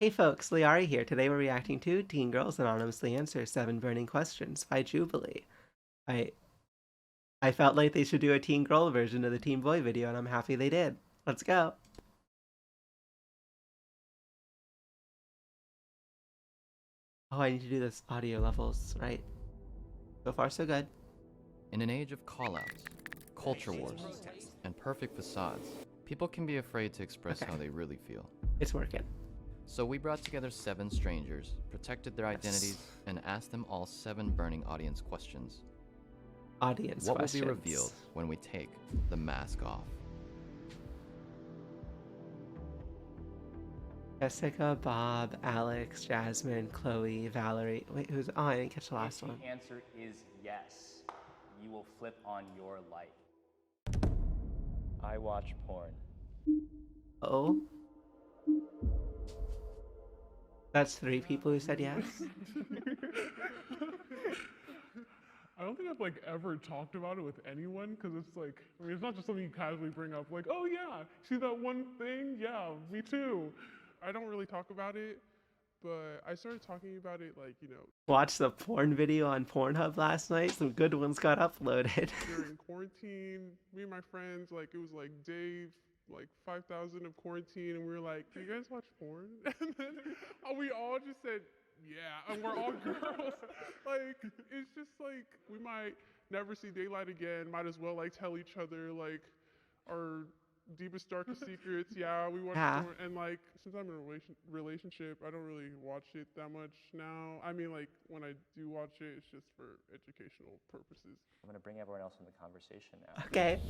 Hey folks, lyarri here. Today we're reacting to Teen Girls Anonymously Answer 7 Burning Questions by Jubilee. I I felt like they should do a teen girl version of the teen boy video, and I'm happy they did. Let's go. Oh, I need to do this audio levels, right? So far, so good. In an age of callouts, culture wars, and perfect facades, people can be afraid to express Okay. how they really feel. It's working. So we brought together 7 strangers, protected their identities, and asked them all 7 burning audience questions. Audience What questions. will be revealed when we take the mask off? Jessica, Bob, Alex, Jasmine, Chloe, Valerie. Wait, who's? Oh, I didn't catch the last one. If the answer is yes, you will flip on your life. I watch porn. Oh, that's 3 people who said yes. I don't think I've like ever talked about it with anyone because it's like, I mean, it's not just something you casually bring up. Like, oh yeah, see that one thing? Yeah, me too. I don't really talk about it, but I started talking about it like, Watched the porn video on Pornhub last night. Some good ones got uploaded. during quarantine. Me and my friends, like, it was like day like 5,000 of quarantine, and we were like, "Do you guys watch porn?" And then we all just said, "Yeah," and we're all girls. Like, it's just like we might never see daylight again. Might as well like tell each other like our deepest, darkest secrets. Yeah, we watch Yeah. porn, and like since I'm in a relationship, I don't really watch it that much now. I mean, like when I do watch it, it's just for educational purposes. I'm gonna bring everyone else in the conversation now. Okay.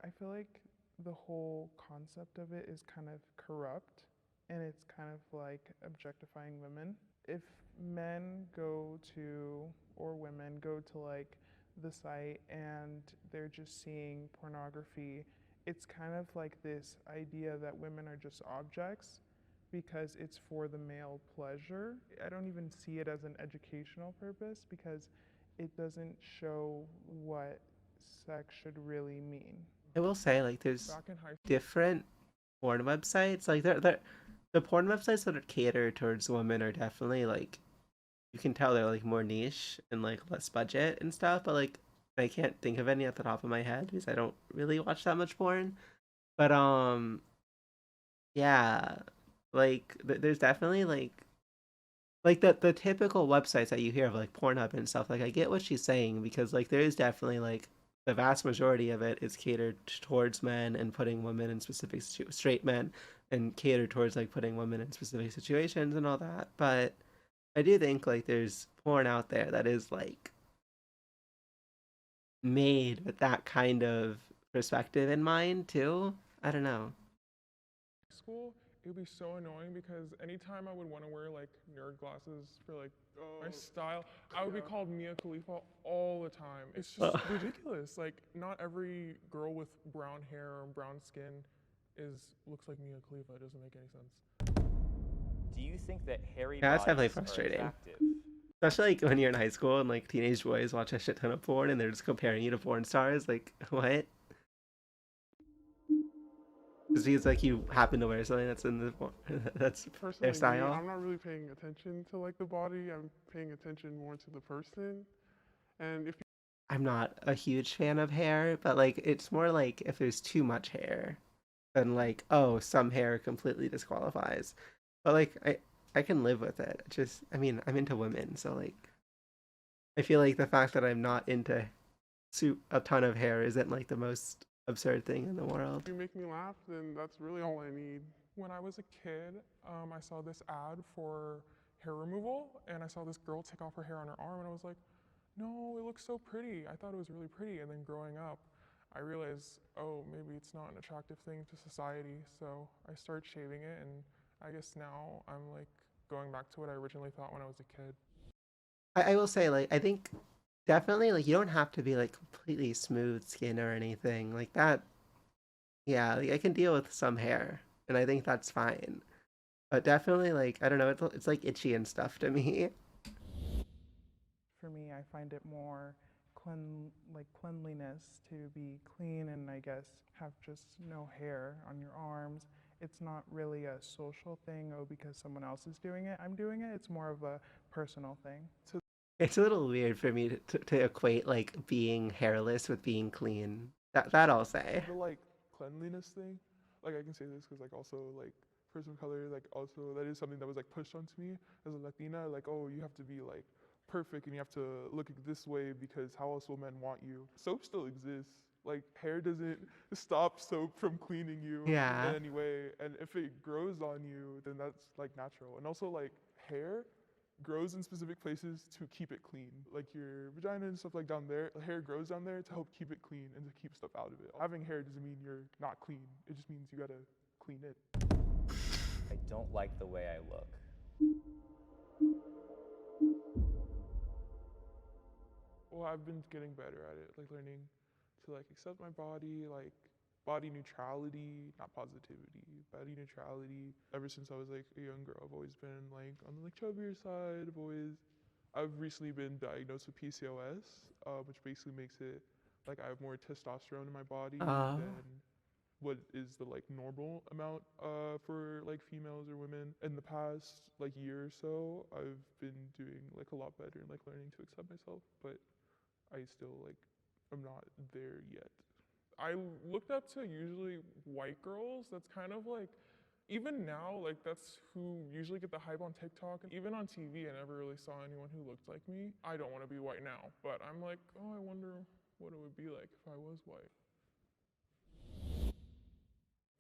I feel like the whole concept of it is kind of corrupt and it's kind of like objectifying women. If men go to, or women go to like the site and they're just seeing pornography, it's kind of like this idea that women are just objects because it's for the male pleasure. I don't even see it as an educational purpose because it doesn't show what sex should really mean. I will say, like, there's Back in high different porn websites. Like, the porn websites that are catered towards women are definitely like, you can tell they're like more niche and like less budget and stuff. But like, I can't think of any at the top of my head because I don't really watch that much porn. But yeah, like there's definitely like the typical websites that you hear of like Pornhub and stuff. Like, I get what she's saying because like there is definitely like the vast majority of it is catered towards men and putting women in specific straight men and catered towards like putting women in specific situations and all that. But I do think like there's porn out there that is like made with that kind of perspective in mind too. I don't know. school, it would be so annoying because anytime I would want to wear like nerd glasses for like my style, I would be called Mia Khalifa all the time. It's just ridiculous. Like not every girl with brown hair or brown skin looks like Mia Khalifa. It doesn't make any sense. Do you think that hairy Yeah, that's definitely bodies are frustrating. attractive? Especially like when you're in high school and like teenage boys watch a shit ton of porn and they're just comparing you to porn stars. Like, what? Just because like you happen to wear something that's in the porn, that's Personally, their me, style. I'm not really paying attention to like the body. I'm paying attention more to the person. And if I'm not a huge fan of hair, but like it's more like if there's too much hair, then like, oh, some hair completely disqualifies. But like I can live with it. Just, I mean, I'm into women, so like I feel like the fact that I'm not into a ton of hair isn't like the most absurd thing in the world. you make me laugh, then that's really all I need. When I was a kid, I saw this ad for hair removal, and I saw this girl take off her hair on her arm, and I was like, no, it looks so pretty. I thought it was really pretty. And then growing up, I realized, oh, maybe it's not an attractive thing to society. So I started shaving it, and I guess now I'm like going back to what I originally thought when I was a kid. I will say, like, I think definitely like you don't have to be like completely smooth skin or anything like that. Yeah, like, I can deal with some hair, and I think that's fine. But definitely, like, I don't know, it's like itchy and stuff to me. For me, I find it more cleanliness to be clean and I guess have just no hair on your arms it's not really a social thing, oh, because someone else is doing it, I'm doing it. It's more of a personal thing. It's a little weird for me to equate like being hairless with being clean. That I'll say. The like cleanliness thing, like I can say this because like also like person of color, like also that is something that was like pushed onto me as a Latina. Like, oh, you have to be like perfect and you have to look this way because how else will men want you? Soap still exists. Like hair doesn't stop soap from cleaning you Yeah. in any way, and if it grows on you, then that's like natural. And also like hair grows in specific places to keep it clean. Like your vagina and stuff like down there, the hair grows down there to help keep it clean and to keep stuff out of it. Having hair doesn't mean you're not clean. It just means you gotta clean it. I don't like the way I look. Well, I've been getting better at it, like learning to like accept my body, like body neutrality, not positivity, body neutrality. Ever since I was like a young girl, I've always been like on the like chubbier side. I've recently been diagnosed with PCOS, which basically makes it like I have more testosterone in my body Uh, than what is the like normal amount for like females or women. In the past like year or so, I've been doing like a lot better and like learning to accept myself, but I still like I'm not there yet. I looked up to usually white girls. That's kind of like even now, like that's who usually get the hype on TikTok. And even on TV, I never really saw anyone who looked like me. I don't want to be white now, but I'm like, oh, I wonder what it would be like if I was white.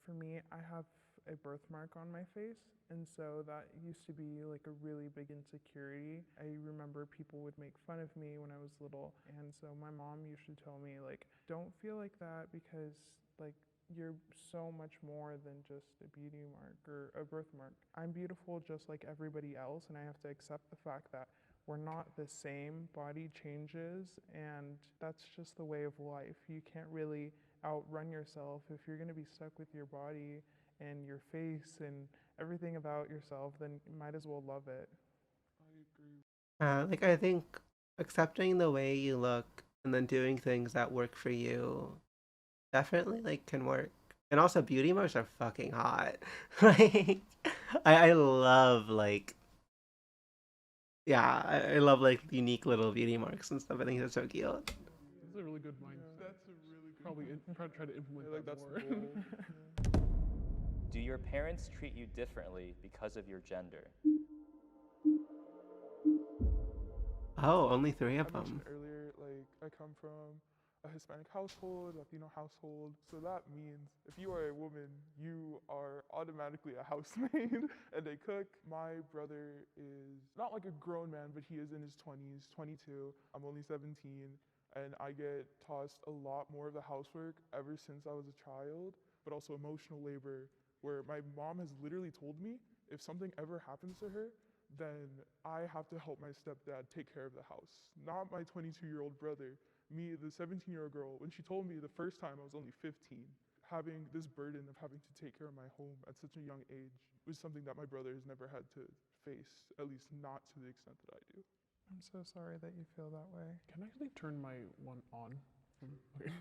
For me, I have a birthmark on my face, and so that used to be like a really big insecurity. I remember people would make fun of me when I was little, and so my mom used to tell me like, don't feel like that because like you're so much more than just a beauty mark or a birthmark. I'm beautiful just like everybody else, and I have to accept the fact that we're not the same. Body changes, and that's just the way of life. You can't really outrun yourself. If you're going to be stuck with your body and your face and everything about yourself, then you might as well love it. I agree. like I think accepting the way you look and then doing things that work for you definitely like can work. And also beauty marks are fucking hot. like I love like yeah, I love like unique little beauty marks and stuff. I think that's so cute. That's a really good mindset. That's a really good. Probably try to implement like that that's more. the goal. Do your parents treat you differently because of your gender? Oh, only three I of mentioned them. earlier, like I come from a Hispanic household, Latino household. So that means if you are a woman, you are automatically a housemaid and a cook. My brother is not like a grown man, but he is in his 20s, 22. I'm only 17, and I get tossed a lot more of the housework ever since I was a child, but also emotional labor, where my mom has literally told me if something ever happens to her, then I have to help my stepdad take care of the house, not my 22-year-old brother. Me, the 17-year-old girl, when she told me the first time I was only 15, having this burden of having to take care of my home at such a young age was something that my brother has never had to face, at least not to the extent that I do. I'm so sorry that you feel that way. Can I actually turn my one on? Okay.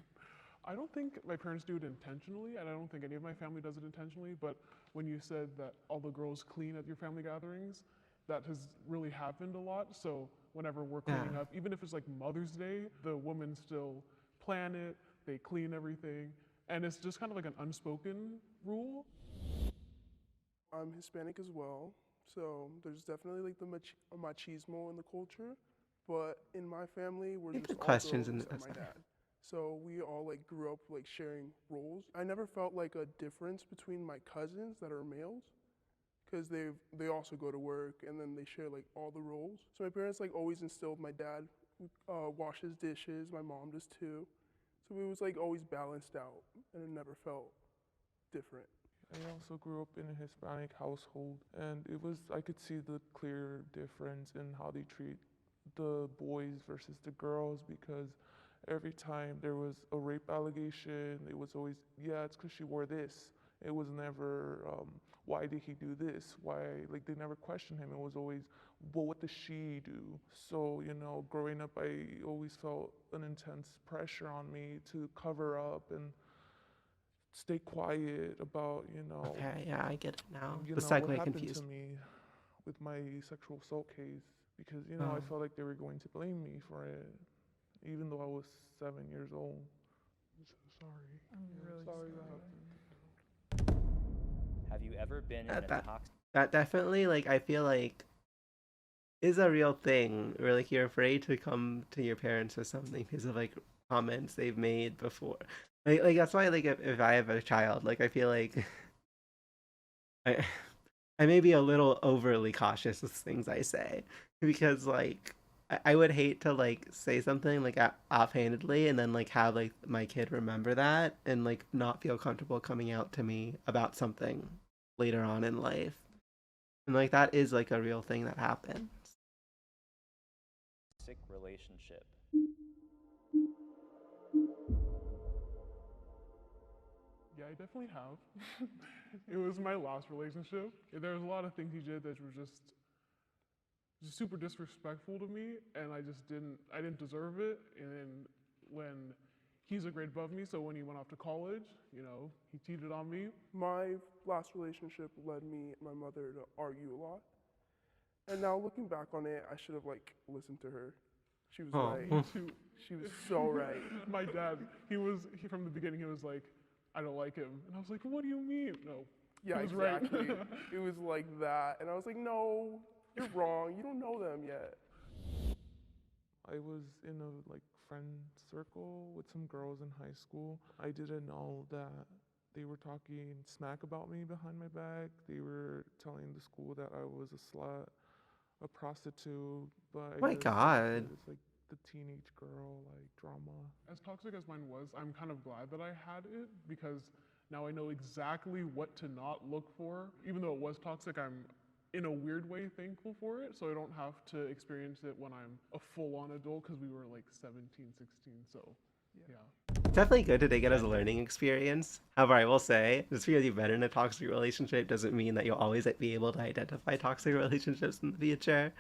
I don't think my parents do it intentionally, and I don't think any of my family does it intentionally, but when you said that all the girls clean at your family gatherings, that has really happened a lot. So whenever we're cleaning Yeah. up, even if it's like Mother's Day, the women still plan it, they clean everything, and it's just kind of like an unspoken rule. I'm Hispanic as well, so there's definitely like the machismo in the culture. But in my family, we're think just the all questions girls in except my dad. So we all like grew up like sharing roles. I never felt like a difference between my cousins that are males, because they also go to work and then they share like all the roles. So my parents like always instilled my dad washes dishes, my mom does too. So it was like always balanced out, and it never felt different. I also grew up in a Hispanic household, and I could see the clear difference in how they treat the boys versus the girls because every time there was a rape allegation, it was always, yeah, it's because she wore this. It was never, why did he do this? Why, like, they never questioned him. It was always, well, what does she do? So, growing up, I always felt an intense pressure on me to cover up and stay quiet about, Okay, yeah, I get it now. you The know, what segue happened to confused. me with my sexual assault case because, I Oh. felt like they were going to blame me for it, even though I was 7 years old. I'm so sorry. I'm really sorry sorry. that happened. Have you ever been in That, a that, toxic that definitely, like, I feel like is a real thing where, like, you're afraid to come to your parents with something because of, like, comments they've made before. Like that's why, like, if I have a child, like, I feel like I, I may be a little overly cautious with things I say because, like, I would hate to, like, say something like offhandedly and then, like, have, like, my kid remember that and, like, not feel comfortable coming out to me about something later on in life. And, like, that is, like, a real thing that happens. relationship? Yeah, I definitely have. It was my last relationship. There was a lot of things he did that were just super disrespectful to me, and I didn't deserve it. And then when he's a grade above me, so when he went off to college, he cheated on me. My last relationship led me and my mother to argue a lot. And now looking back on it, I should have like listened to her. She was Oh. right. Me too. She was so right. My dad, he from the beginning, he was like, I don't like him. And I was like, what do you mean? No, Yeah, he was right. exactly. It was like that. And I was like, no, you're wrong. You don't know them yet. I was in a like friend circle with some girls in high school. I didn't know that they were talking smack about me behind my back. They were telling the school that I was a slut, a prostitute, but I My guess God. it's like the teenage girl like drama. As toxic as mine was, I'm kind of glad that I had it because now I know exactly what to not look for. Even though it was toxic, I'm in a weird way thankful for it, so I don't have to experience it when I'm a full-on adult because we were like 17, 16, so yeah. It's definitely good to take it as a learning experience. However, I will say, just because you've been in a toxic relationship doesn't mean that you'll always be able to identify toxic relationships in the future.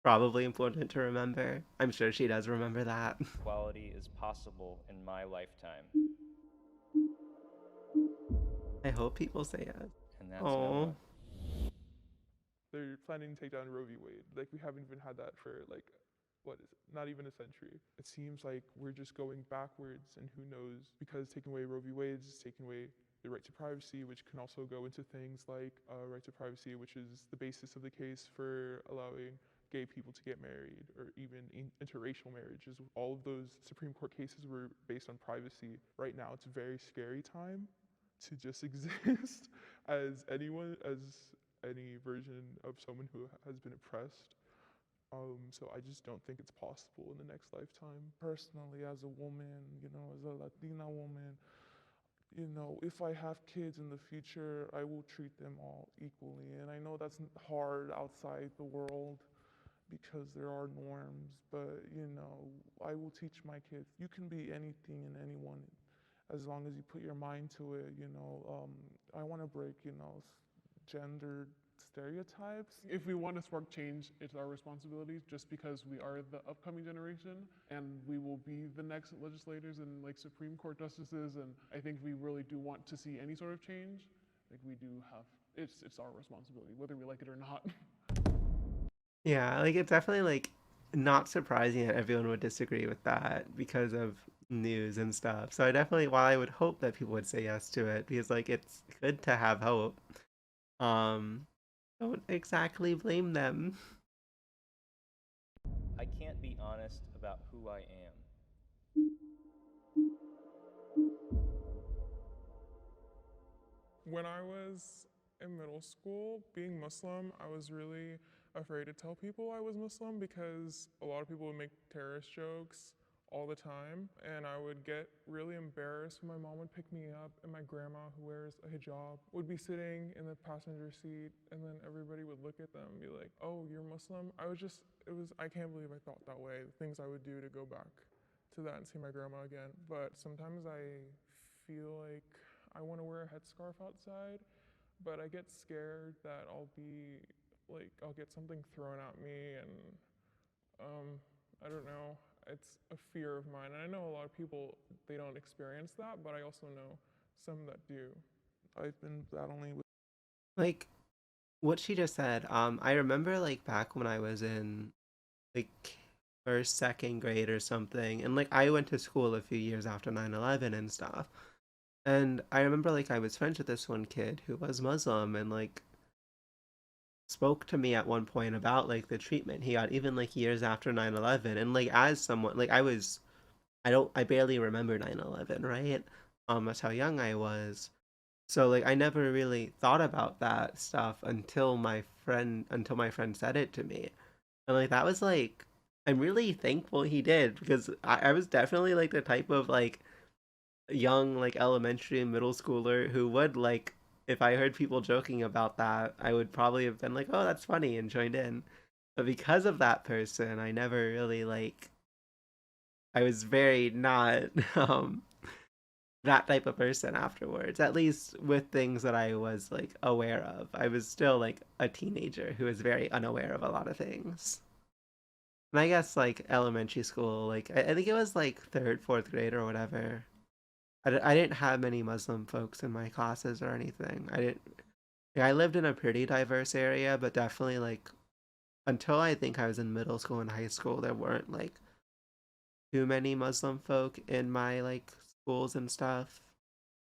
Probably important to remember. I'm sure she does remember that. Equality is possible in my lifetime. I hope people say yes. And that's my Oh. one. They're planning to take down Roe v. Wade. Like, we haven't even had that for, like, what is it? Not even a century. It seems like we're just going backwards, and who knows? Because taking away Roe v. Wade is taking away the right to privacy, which can also go into things like right to privacy, which is the basis of the case for allowing gay people to get married, or even interracial marriages. All of those Supreme Court cases were based on privacy. Right now, it's a very scary time to just exist as any version of someone who has been oppressed. So I just don't think it's possible in the next lifetime. Personally, as a woman, as a Latina woman, if I have kids in the future, I will treat them all equally. And I know that's hard outside the world because there are norms, but I will teach my kids you can be anything and anyone as long as you put your mind to it. I want to break, gendered stereotypes. If we want to spark change, it's our responsibility just because we are the upcoming generation and we will be the next legislators and like Supreme Court justices. And I think we really do want to see any sort of change. Like we do have, it's our responsibility, whether we like it or not. Yeah, like it's definitely like not surprising that everyone would disagree with that because of news and stuff. So I definitely, while I would hope that people would say yes to it, because like it's good to have hope. Um, don't exactly blame them. I can't be honest about who I am. When I was in middle school, being Muslim, I was really afraid to tell people I was Muslim because a lot of people would make terrorist jokes all the time, and I would get really embarrassed when my mom would pick me up and my grandma, who wears a hijab, would be sitting in the passenger seat, and then everybody would look at them and be like, oh, you're Muslim? I can't believe I thought that way, the things I would do to go back to that and see my grandma again. But sometimes I feel like I want to wear a headscarf outside, but I get scared that I'll get something thrown at me, and I don't know. It's a fear of mine, and I know a lot of people, they don't experience that, but I also know some that do. I've been battling with. Like what she just said, I remember like back when I was in like first, second grade or something, and like I went to school a few years after 9/11 and stuff. And I remember like I was friends with this one kid who was Muslim and like spoke to me at one point about like the treatment he got even like years after 9/11. And like as someone like I barely remember 9/11, right? That's how young I was. So like I never really thought about that stuff until my friend said it to me. And like that was like I'm really thankful he did because I was definitely like the type of like young like elementary and middle schooler who would like if I heard people joking about that, I would probably have been like, "Oh, that's funny," and joined in. But because of that person, I never really like I was very not that type of person afterwards. At least with things that I was like aware of. I was still like a teenager who was very unaware of a lot of things. And I guess like elementary school, like I think it was like third, fourth grade or whatever. I didn't have many Muslim folks in my classes or anything. I didn't. Yeah, I lived in a pretty diverse area, but definitely like until I think I was in middle school and high school, there weren't like too many Muslim folk in my like schools and stuff.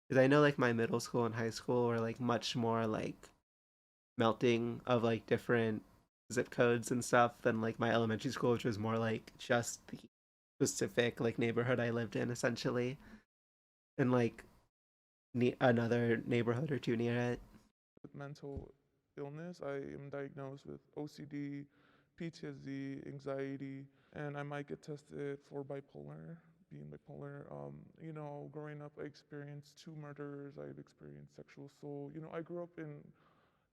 Because I know like my middle school and high school were like much more like melting of like different zip codes and stuff than like my elementary school, which was more like just the specific like neighborhood I lived in essentially, and like another neighborhood or two near it. With mental illness. I am diagnosed with OCD, PTSD, anxiety, and I might get tested for bipolar, being bipolar. Growing up, I experienced 2 murders. I've experienced sexual assault. I grew up in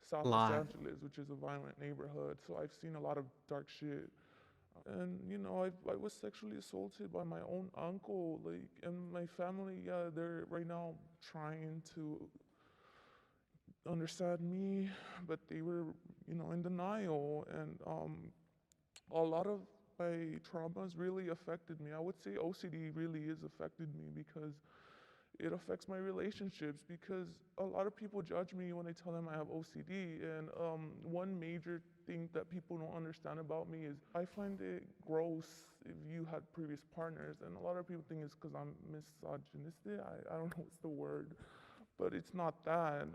A South Los lot. Angeles, which is a violent neighborhood, so I've seen a lot of dark shit. And I was sexually assaulted by my own uncle, like, and my family. Yeah, they're right now trying to understand me, but they were, in denial. And a lot of my traumas really affected me. I would say OCD really is affected me because it affects my relationships. Because a lot of people judge me when I tell them I have OCD. And one major thing that people don't understand about me is I find it gross if you had previous partners. And a lot of people think it's because I'm misogynistic. I don't know what's the word, but it's not that.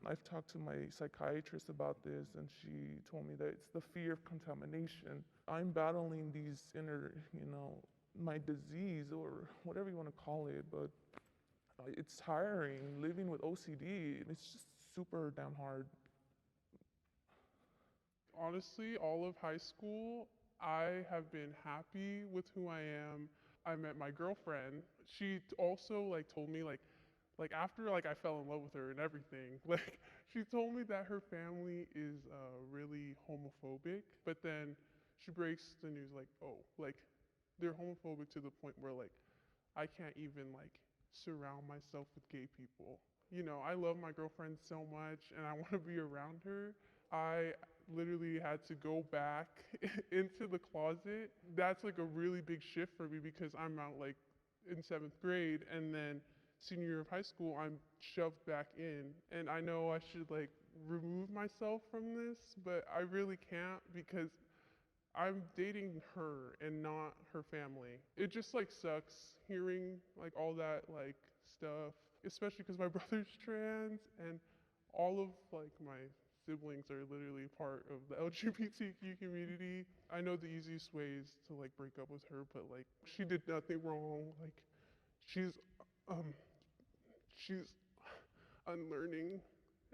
I've talked to my psychiatrist about this, and she told me that it's the fear of contamination. I'm battling these inner, my disease or whatever you want to call it, but it's tiring living with OCD. It's just super damn hard. Honestly, all of high school, I have been happy with who I am. I met my girlfriend. She also like told me like after like I fell in love with her and everything, like she told me that her family is really homophobic, but then she breaks the news like, oh, like they're homophobic to the point where like I can't even like surround myself with gay people. I love my girlfriend so much and I want to be around her. I literally had to go back into the closet. That's like a really big shift for me because I'm out like in 7th grade, and then senior year of high school, I'm shoved back in. And I know I should like remove myself from this, but I really can't because I'm dating her and not her family. It just like sucks hearing like all that like stuff, especially because my brother's trans and all of like my siblings are literally part of the LGBTQ community. I know the easiest way is to like break up with her, but like she did nothing wrong. Like she's um she's unlearning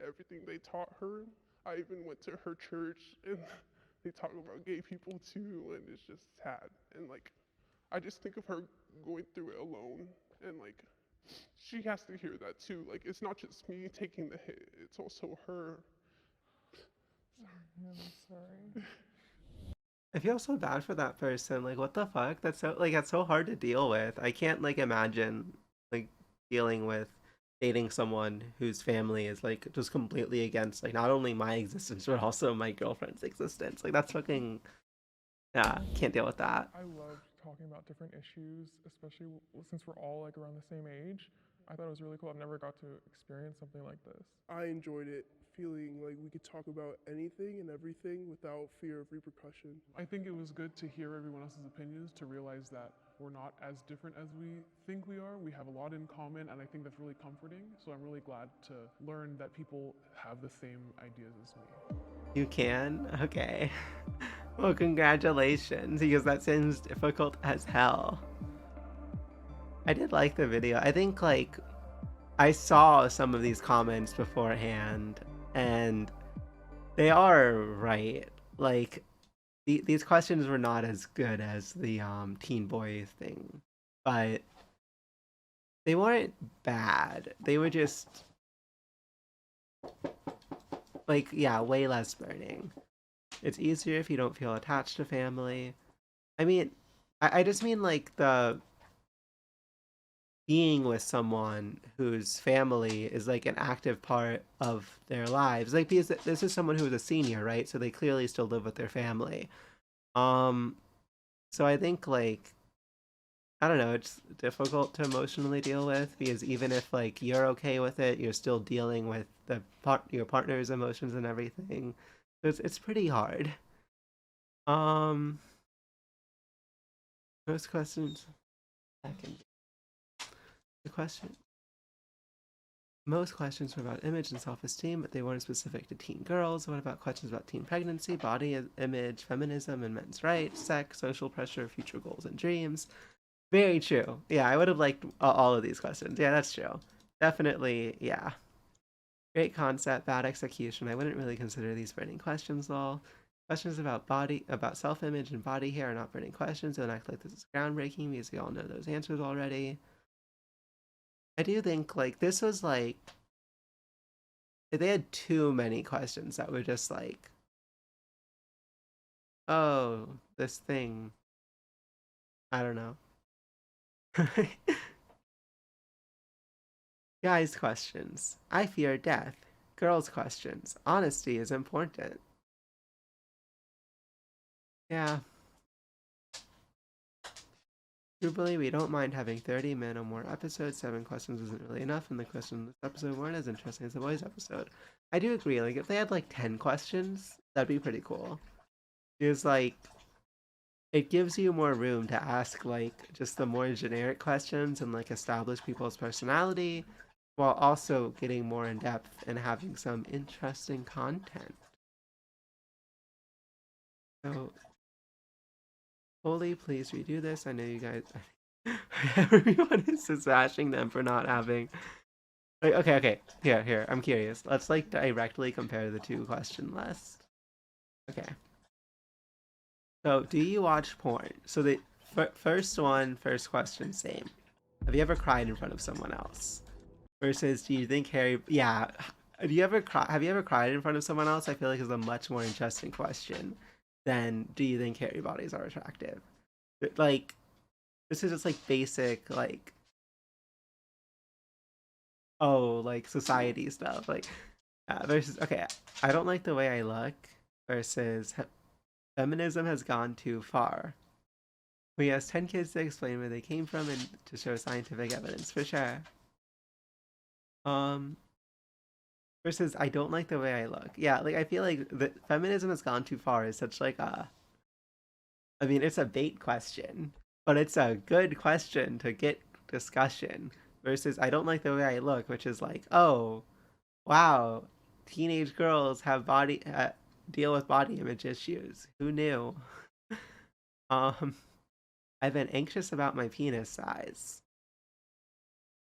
everything they taught her. I even went to her church and they talk about gay people too, and it's just sad. And like, I just think of her going through it alone, and like, she has to hear that too. Like, it's not just me taking the hit; it's also her. I'm sorry. I feel so bad for that person. Like, what the fuck? That's so hard to deal with. I can't like imagine like dealing with dating someone whose family is like just completely against like not only my existence but also my girlfriend's existence. Like that's fucking yeah, can't deal with that. I love talking about different issues, especially since we're all like around the same age. I thought it was really cool. I've never got to experience something like this. I enjoyed it, feeling like we could talk about anything and everything without fear of repercussion. I think it was good to hear everyone else's opinions, to realize that we're not as different as we think we are. We have a lot in common, and I think that's really comforting. So I'm really glad to learn that people have the same ideas as me. You can? Okay. Well, congratulations, because that seems difficult as hell. I did like the video. I think, like, I saw some of these comments beforehand, and they are right. Like, these questions were not as good as the teen boy thing, but they weren't bad. They were just, like, yeah, way less burning. It's easier if you don't feel attached to family. I mean, I just mean, like, the being with someone whose family is like an active part of their lives, like, because this is someone who is a senior, right? So they clearly still live with their family. So I think, like, I don't know, it's difficult to emotionally deal with, because even if, like, you're okay with it, you're still dealing with your partner's emotions and everything. So it's pretty hard. Most questions. Most questions were about image and self-esteem, but they weren't specific to teen girls. What about questions about teen pregnancy, body image, feminism and men's rights, sex, social pressure, future goals and dreams? Very true. Yeah, I would have liked all of these questions. Yeah, that's true. Definitely, yeah. Great concept, bad execution. I wouldn't really consider these burning questions, though. Questions about self-image and body hair are not burning questions. Don't act like this is groundbreaking, because we all know those answers already. I do think, like, this was, like, they had too many questions that were just like, oh, this thing. I don't know. Guys' questions. I fear death. Girls' questions. Honesty is important. Yeah. Jubilee, we don't mind having 30 minutes or more episodes. 7 questions isn't really enough, and the questions in this episode weren't as interesting as the boys' episode. I do agree. Like, if they had, like, 10 questions, that'd be pretty cool. Because, like, it gives you more room to ask, like, just the more generic questions and, like, establish people's personality, while also getting more in depth and having some interesting content. So, Holy, please redo this. I know you guys. Everyone is just bashing them for not having. Okay. Here. I'm curious. Let's, like, directly compare the two question list. Okay. So, do you watch porn? So the first question, same. Have you ever cried in front of someone else? Versus, do you think Harry? Yeah. Have you ever cried in front of someone else? I feel like is a much more interesting question than do you think hairy bodies are attractive? Like, this is just, like, basic, like, oh, like, society stuff. Like, versus, okay, I don't like the way I look. Versus, feminism has gone too far. We asked 10 kids to explain where they came from and to show scientific evidence, for sure. Versus, I don't like the way I look. Yeah, like, I feel like the feminism has gone too far is such, like, I mean, it's a bait question, but it's a good question to get discussion. Versus, I don't like the way I look, which is like, oh, wow, teenage girls have deal with body image issues. Who knew? I've been anxious about my penis size.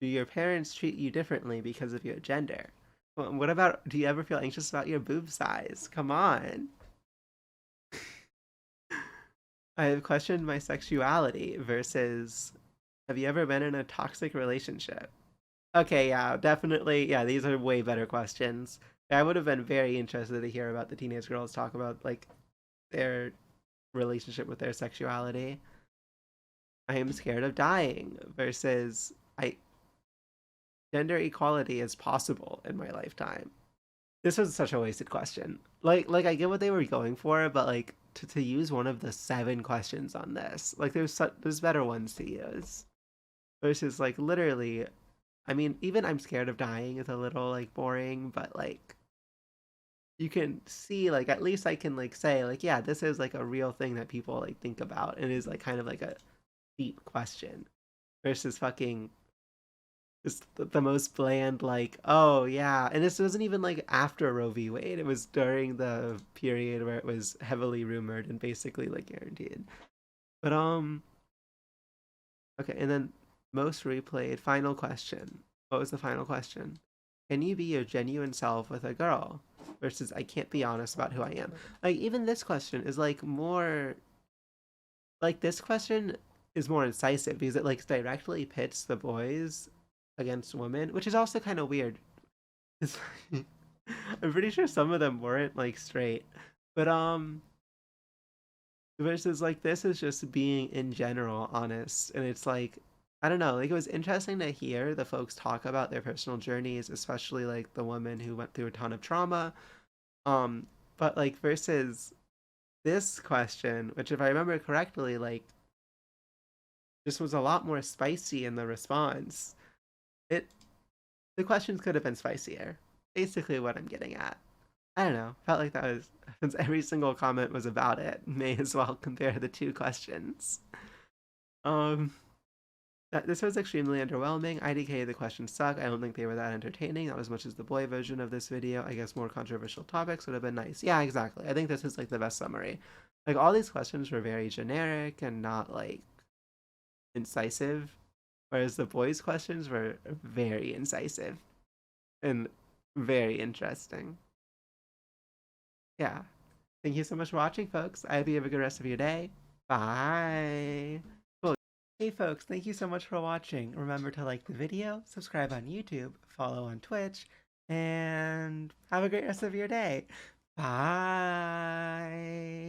Do your parents treat you differently because of your gender? What about, do you ever feel anxious about your boob size? Come on. I have questioned my sexuality versus, have you ever been in a toxic relationship? Okay, yeah, definitely. Yeah, these are way better questions. I would have been very interested to hear about the teenage girls talk about, like, their relationship with their sexuality. I am scared of dying versus gender equality is possible in my lifetime. This was such a wasted question. Like I get what they were going for, but, like, to use one of the 7 questions on this, like, there's better ones to use. Versus, like, literally I mean, even I'm scared of dying is a little like boring, but like you can see like at least I can like say like yeah, this is like a real thing that people like think about and is like kind of like a deep question versus fucking just the most bland like oh yeah, and this wasn't even like after Roe v. Wade. It was during the period where it was heavily rumored and basically like guaranteed. But okay, and then most replayed final question. What was the final question? Can you be your genuine self with a girl? Versus I can't be honest about who I am. Like even this question is like more like this question is more incisive because it like directly pits the boys against women, which is also kind of weird. It's I'm pretty sure some of them weren't like straight. But versus like this is just being in general honest and it's like I don't know, like it was interesting to hear the folks talk about their personal journeys, especially like the woman who went through a ton of trauma. Um, but like versus this question, which if I remember correctly, like just was a lot more spicy in the response. It the questions could have been spicier. Basically what I'm getting at. I don't know. Felt like that was since every single comment was about it, may as well compare the two questions. Um this was extremely underwhelming. IDK, the questions suck. I don't think they were that entertaining, not as much as the boy version of this video. I guess more controversial topics would have been nice. Yeah, exactly. I think this is like the best summary. Like all these questions were very generic and not like incisive, whereas the boys' questions were very incisive and very interesting. Yeah. Thank you so much for watching, folks. I hope you have a good rest of your day. Bye. Cool. Hey, folks. Thank you so much for watching. Remember to like the video, subscribe on YouTube, follow on Twitch, and have a great rest of your day. Bye.